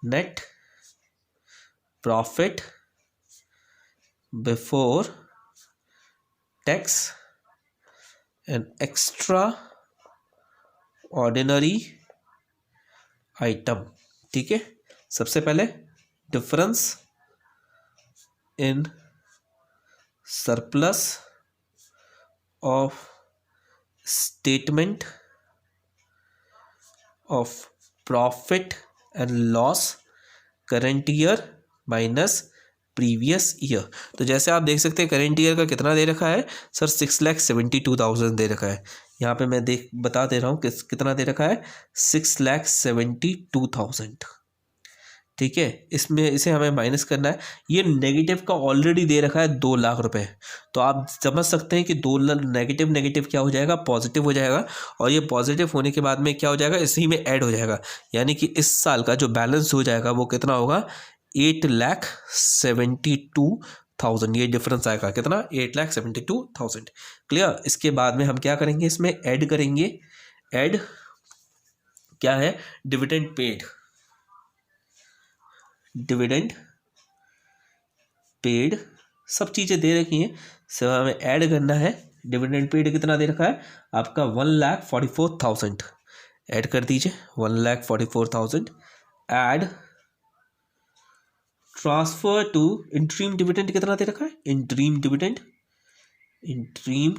net profit before tax and extraordinary item. ठीक है, सबसे पहले difference in surplus of statement of profit and loss current year minus previous year. तो जैसे आप देख सकते हैं करेंट ईयर का कितना दे रखा है सर, 6,72,000 दे रखा है। यहाँ पे मैं बता दे रहा हूँ कितना दे रखा है, 6,72,000। ठीक है, इसमें इसे हमें माइनस करना है। ये नेगेटिव का ऑलरेडी दे रखा है 2 लाख रुपए, तो आप समझ सकते हैं कि 2 लाख नेगेटिव नेगेटिव क्या हो जाएगा, पॉजिटिव हो जाएगा। और ये पॉजिटिव होने के बाद में क्या हो जाएगा, इसी में ऐड हो जाएगा, यानी कि इस साल का जो बैलेंस हो जाएगा वो कितना होगा, 8,72,000। ये डिफरेंस आएगा कितना, 8,72,000। क्लियर? इसके बाद में हम क्या करेंगे, इसमें ऐड करेंगे। ऐड क्या है, डिविडेंड पेड, डिविडेंड पेड सब चीज़ें दे रखी हैं, सब हमें ऐड करना है। डिविडेंड पेड कितना दे रखा है आपका, 1,44,000। ऐड कर दीजिए 1,44,000। Add transfer to interim dividend कितना दे रखा है, इंट्रीम डिविडेंड, इंट्रीम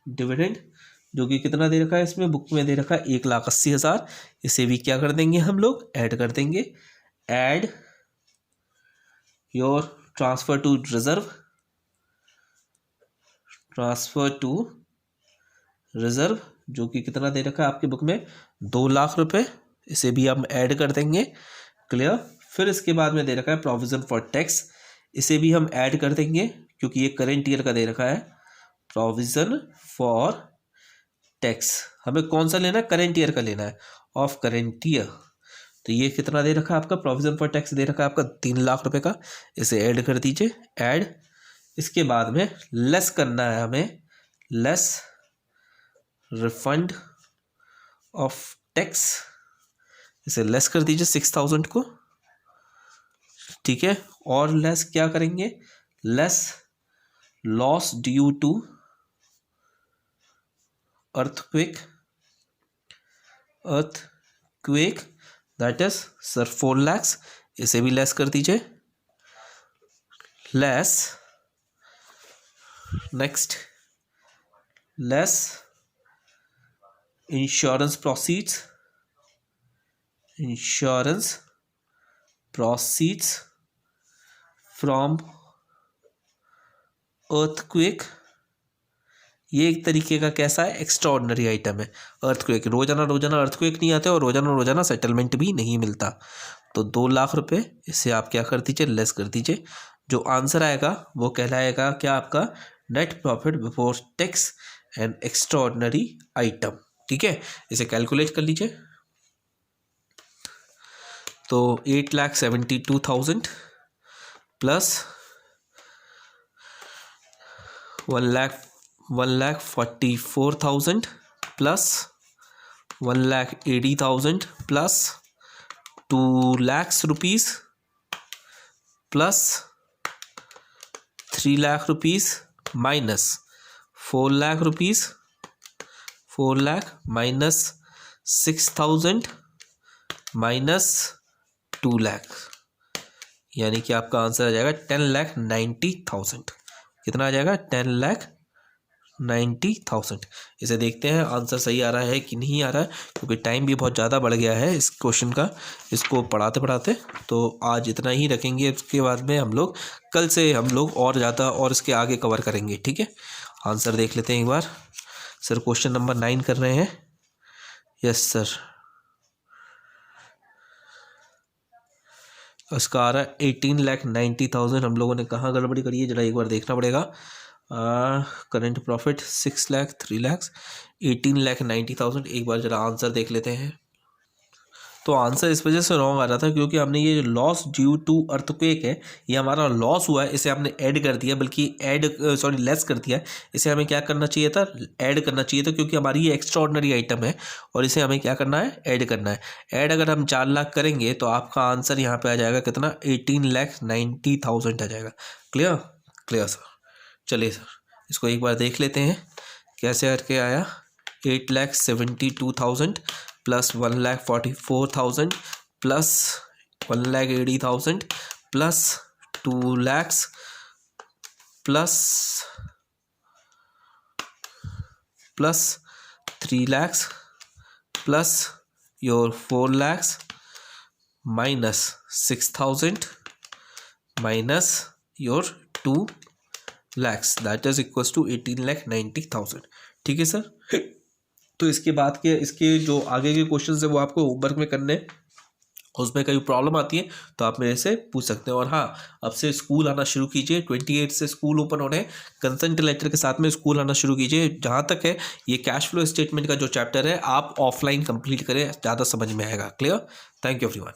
डिविडेंड जो कि कितना दे रखा है, इसमें बुक में दे रखा है 1,80,000। इसे भी क्या कर देंगे हम लोग, ऐड कर देंगे। Add your transfer to reserve, transfer to reserve जो कि कितना दे रखा है आपकी बुक में, 2 लाख रुपए। इसे भी हम ऐड कर देंगे। क्लियर? फिर इसके बाद में दे रखा है प्रोविजन फॉर टैक्स, इसे भी हम ऐड कर देंगे क्योंकि ये करेंट ईयर का दे रखा है। प्रोविजन फॉर टैक्स हमें कौन सा लेना है, करेंट ईयर का लेना है, ऑफ करेंट ईयर। तो ये कितना दे रखा है आपका, प्रोविजन फॉर टैक्स दे रखा है आपका 3 लाख रुपए का। इसे ऐड कर दीजिए। ऐड, इसके बाद में लेस करना है हमें, लेस रिफंड ऑफ टैक्स। इसे लेस कर दीजिए 6,000 को। ठीक है, और लेस क्या करेंगे, less loss due to earthquake, earthquake that is sir 4 lakhs। इसे भी लेस कर दीजिए। Less, next less insurance proceeds from earthquake. ये एक तरीके का कैसा है, एक्स्ट्राऑर्डिनरी आइटम है। अर्थक्वेक रोजाना रोजाना अर्थक्वेक नहीं आते और रोजाना रोजाना सेटलमेंट भी नहीं मिलता। तो 2 लाख रुपए इससे आप क्या कर दीजिए, लेस कर दीजिए। जो आंसर आएगा वो कहलाएगा क्या, आपका net profit before tax and extraordinary item. ठीक है, इसे कैलकुलेट कर लीजिए। तो 8,72,000 plus 1,44,000 plus 1,80,000 plus 2 lakh rupees plus 3 lakh rupees minus 4 lakh rupees, 4 lakh minus 6,000 minus 2 lakh, यानी कि आपका आंसर आ जाएगा 10,90,000। कितना आ जाएगा, 10,90,000। इसे देखते हैं आंसर सही आ रहा है कि नहीं आ रहा है, क्योंकि टाइम भी बहुत ज़्यादा बढ़ गया है इस क्वेश्चन का, इसको पढ़ाते पढ़ाते। तो आज इतना ही रखेंगे, उसके बाद में हम लोग कल से हम लोग और ज़्यादा और इसके आगे कवर करेंगे। ठीक है, आंसर देख लेते हैं एक बार। सर क्वेश्चन नंबर 9 कर रहे हैं। यस सर, उसका आ रहा है 18,90,000। हम लोगों ने कहाँ गड़बड़ी करी है जरा एक बार देखना पड़ेगा। Current profit 6 lakh, 3 lakh, 18,90,000। एक बार जरा आंसर देख लेते हैं। तो आंसर इस वजह से रॉन्ग आ रहा था क्योंकि हमने ये लॉस ड्यू टू अर्थक्वेक है, ये हमारा लॉस हुआ है, इसे हमने ऐड कर दिया, बल्कि लेस कर दिया। इसे हमें क्या करना चाहिए था, ऐड करना चाहिए था, क्योंकि हमारी ये एक्स्ट्राऑर्डिनरी आइटम है और इसे हमें क्या करना है, ऐड करना है। ऐड अगर हम 4 लाख करेंगे तो आपका आंसर यहाँ पे आ जाएगा कितना, 18,90,000 आ जाएगा। Clear, clear sir. चलिए सर, इसको एक बार देख लेते हैं कैसे करके आया। 8,72,000 plus 1,44,000 plus 1,80,000 plus 2 lakh plus 3 lakh plus your 4 lakh minus 6,000 minus your 2 lakh, that is equals to 18,90,000। ठीक है सर। तो इसके बाद के इसके जो आगे के क्वेश्चन है वो आपको होमवर्क में करने, उसमें कहीं प्रॉब्लम आती है तो आप मेरे से पूछ सकते हैं। और हाँ, अब से स्कूल आना शुरू कीजिए, 28 से स्कूल ओपन होने, कंसेंट लेटर के साथ में स्कूल आना शुरू कीजिए। जहाँ तक है ये कैश फ्लो स्टेटमेंट का जो चैप्टर है आप ऑफलाइन कंप्लीट करें, ज़्यादा समझ में आएगा। Clear, thank you everyone.